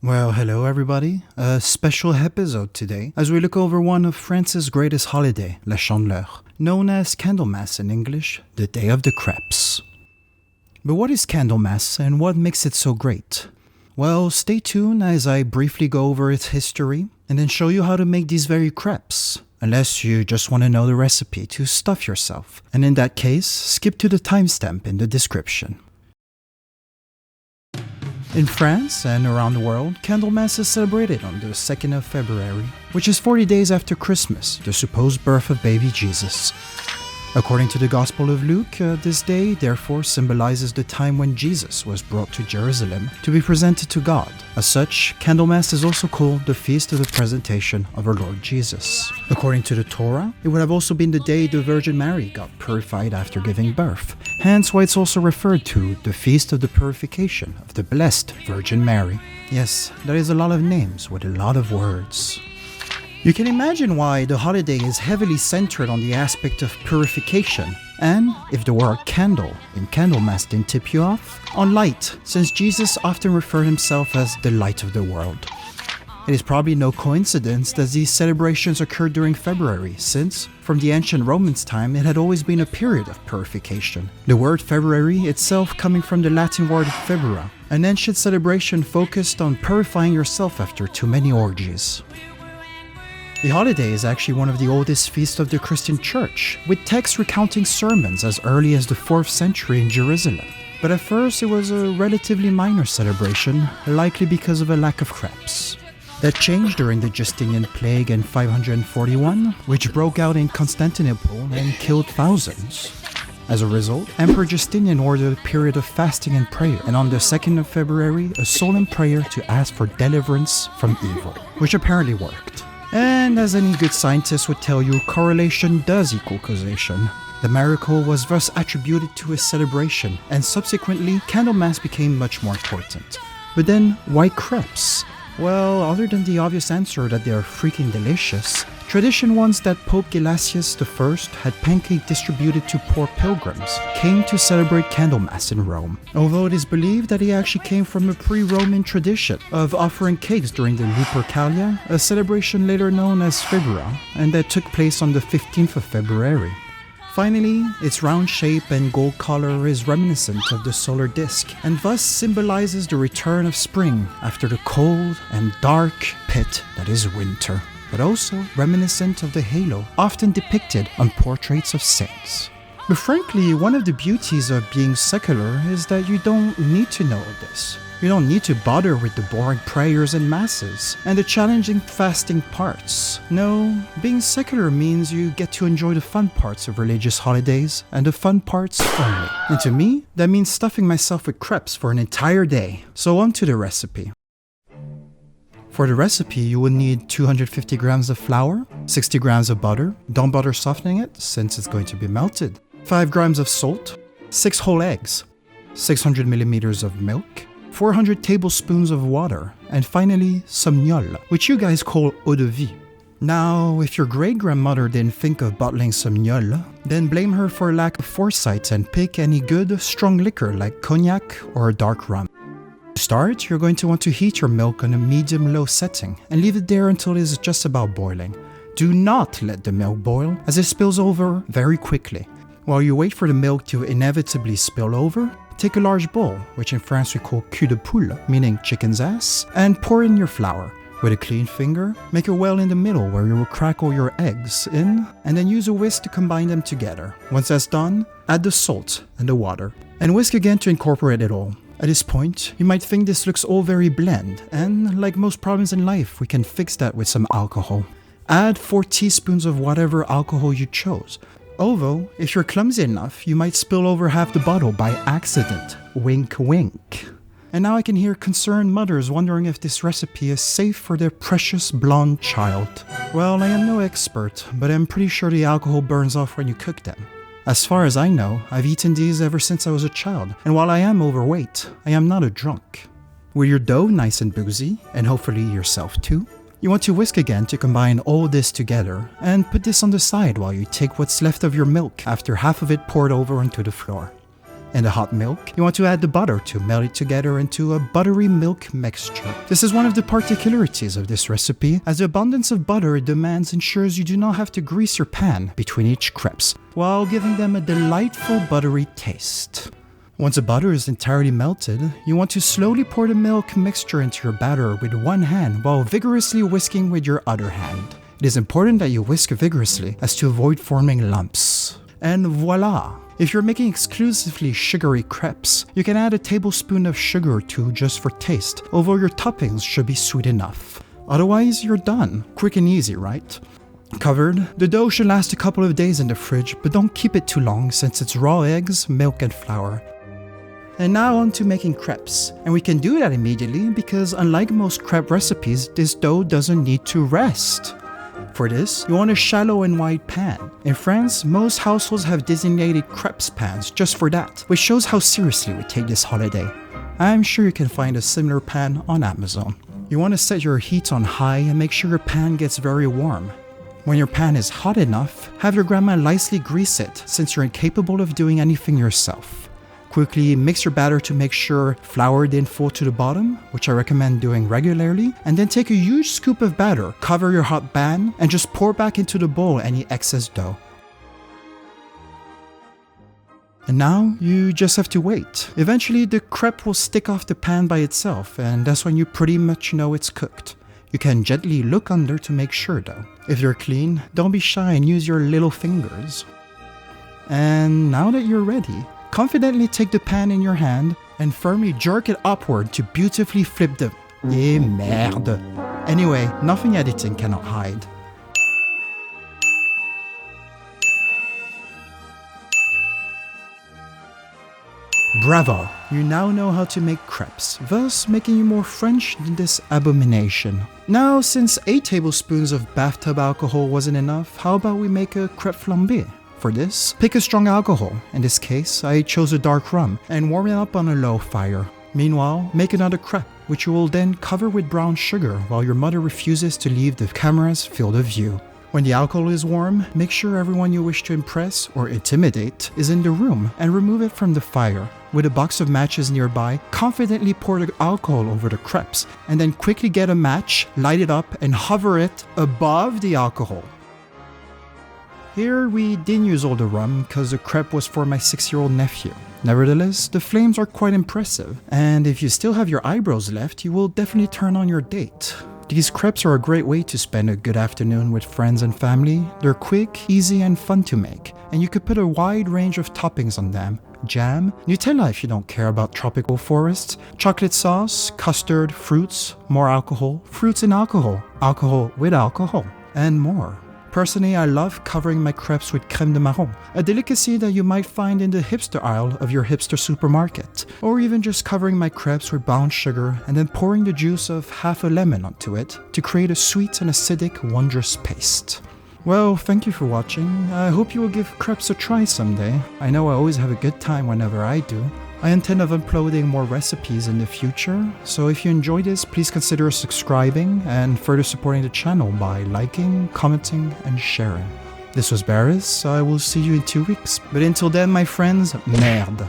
Well, hello everybody. A special episode today as we look over one of France's greatest holiday, la Chandeleur, known as Candlemas in English, the Day of the Crêpes. But what is Candlemas and what makes it so great? Well, stay tuned as I briefly go over its history and then show you how to make these very crêpes. Unless you just want to know the recipe to stuff yourself. And in that case, skip to the timestamp in the description. In France and around the world, Candlemas is celebrated on the 2nd of February, which is 40 days after Christmas, the supposed birth of baby Jesus. According to the Gospel of Luke, this day therefore symbolizes the time when Jesus was brought to Jerusalem to be presented to God. As such, Candlemas is also called the Feast of the Presentation of our Lord Jesus. According to the Torah, it would have also been the day the Virgin Mary got purified after giving birth, hence why it's also referred to the Feast of the Purification of the Blessed Virgin Mary. Yes, there is a lot of names with a lot of words. You can imagine why the holiday is heavily centered on the aspect of purification, and, if the word candle in Candlemas didn't tip you off, on light, since Jesus often referred himself as the light of the world. It is probably no coincidence that these celebrations occurred during February, since, from the ancient Romans' time, it had always been a period of purification. The word February itself coming from the Latin word febera, an ancient celebration focused on purifying yourself after too many orgies. The holiday is actually one of the oldest feasts of the Christian Church, with texts recounting sermons as early as the 4th century in Jerusalem. But at first it was a relatively minor celebration, likely because of a lack of crêpes. That changed during the Justinian plague in 541, which broke out in Constantinople and killed thousands. As a result, Emperor Justinian ordered a period of fasting and prayer, and on the 2nd of February, a solemn prayer to ask for deliverance from evil, which apparently worked. And as any good scientist would tell you, correlation does equal causation. The miracle was thus attributed to a celebration, and subsequently, Candlemas became much more important. But then, why crêpes? Well, other than the obvious answer that they are freaking delicious, tradition wants that Pope Gelasius I had pancake distributed to poor pilgrims, came to celebrate Candlemas in Rome. Although it is believed that he actually came from a pre-Roman tradition of offering cakes during the Lupercalia, a celebration later known as Febera, and that took place on the 15th of February. Finally, its round shape and gold color is reminiscent of the solar disk, and thus symbolizes the return of spring after the cold and dark pit that is winter, but also reminiscent of the halo often depicted on portraits of saints. But frankly, one of the beauties of being secular is that you don't need to know this. You don't need to bother with the boring prayers and masses, and the challenging fasting parts. No, being secular means you get to enjoy the fun parts of religious holidays, and the fun parts only. And to me, that means stuffing myself with crêpes for an entire day. So on to the recipe. For the recipe, you will need 250 grams of flour, 60 grams of butter, don't bother softening it since it's going to be melted, 5 grams of salt, 6 whole eggs, 600 milliliters of milk, 400 tablespoons of water, and finally some gnôle, which you guys call eau de vie. Now, if your great-grandmother didn't think of bottling some gnôle, then blame her for lack of foresight and pick any good, strong liquor like cognac or dark rum. To start, you're going to want to heat your milk on a medium-low setting and leave it there until it is just about boiling. Do not let the milk boil, as it spills over very quickly. While you wait for the milk to inevitably spill over, take a large bowl, which in France we call cul de poule, meaning chicken's ass, and pour in your flour. With a clean finger, make a well in the middle where you will crack all your eggs in, and then use a whisk to combine them together. Once that's done, add the salt and the water, and whisk again to incorporate it all. At this point, you might think this looks all very bland, and like most problems in life, we can fix that with some alcohol. Add 4 teaspoons of whatever alcohol you chose. Although, if you're clumsy enough, you might spill over half the bottle by accident. Wink wink. And now I can hear concerned mothers wondering if this recipe is safe for their precious blonde child. Well, I am no expert, but I'm pretty sure the alcohol burns off when you cook them. As far as I know, I've eaten these ever since I was a child, and while I am overweight, I am not a drunk. With your dough nice and boozy, and hopefully yourself too, you want to whisk again to combine all this together, and put this on the side while you take what's left of your milk after half of it poured over onto the floor. In the hot milk, you want to add the butter to melt it together into a buttery milk mixture. This is one of the particularities of this recipe, as the abundance of butter it demands ensures you do not have to grease your pan between each crepes, while giving them a delightful buttery taste. Once the butter is entirely melted, you want to slowly pour the milk mixture into your batter with one hand while vigorously whisking with your other hand. It is important that you whisk vigorously as to avoid forming lumps. And voila! If you're making exclusively sugary crepes, you can add a tablespoon of sugar or two just for taste, although your toppings should be sweet enough. Otherwise, you're done. Quick and easy, right? Covered, the dough should last a couple of days in the fridge, but don't keep it too long since it's raw eggs, milk, and flour. And now on to making crepes. And we can do that immediately because unlike most crepe recipes, this dough doesn't need to rest. For this, you want a shallow and wide pan. In France, most households have designated crepes pans just for that, which shows how seriously we take this holiday. I'm sure you can find a similar pan on Amazon. You want to set your heat on high and make sure your pan gets very warm. When your pan is hot enough, have your grandma lightly grease it since you're incapable of doing anything yourself. Quickly mix your batter to make sure flour didn't fall to the bottom, which I recommend doing regularly, and then take a huge scoop of batter, cover your hot pan, and just pour back into the bowl any excess dough. And now, you just have to wait. Eventually, the crepe will stick off the pan by itself, and that's when you pretty much know it's cooked. You can gently look under to make sure though. If you're clean, don't be shy and use your little fingers. And now that you're ready, confidently take the pan in your hand and firmly jerk it upward to beautifully flip the... Eh merde. Anyway, nothing editing cannot hide. Bravo! You now know how to make crepes, thus making you more French than this abomination. Now, since 8 tablespoons of bathtub alcohol wasn't enough, how about we make a crêpe flambé? For this, pick a strong alcohol. In this case, I chose a dark rum, and warm it up on a low fire. Meanwhile, make another crêpe, which you will then cover with brown sugar while your mother refuses to leave the camera's field of view. When the alcohol is warm, make sure everyone you wish to impress or intimidate is in the room and remove it from the fire. With a box of matches nearby, confidently pour the alcohol over the crepes, and then quickly get a match, light it up, and hover it above the alcohol. Here we didn't use all the rum because the crepe was for my 6-year-old nephew. Nevertheless, the flames are quite impressive, and if you still have your eyebrows left, you will definitely turn on your date. These crepes are a great way to spend a good afternoon with friends and family. They're quick, easy, and fun to make, and you could put a wide range of toppings on them. Jam, Nutella if you don't care about tropical forests, chocolate sauce, custard, fruits, more alcohol, fruits and alcohol, alcohol with alcohol, and more. Personally, I love covering my crepes with crème de marron, a delicacy that you might find in the hipster aisle of your hipster supermarket, or even just covering my crepes with brown sugar and then pouring the juice of half a lemon onto it to create a sweet and acidic, wondrous paste. Well, thank you for watching. I hope you will give crepes a try someday. I know I always have a good time whenever I do. I intend of uploading more recipes in the future, so if you enjoyed this, please consider subscribing and further supporting the channel by liking, commenting, and sharing. This was Barris. I will see you in 2 weeks, but until then, my friends, merde.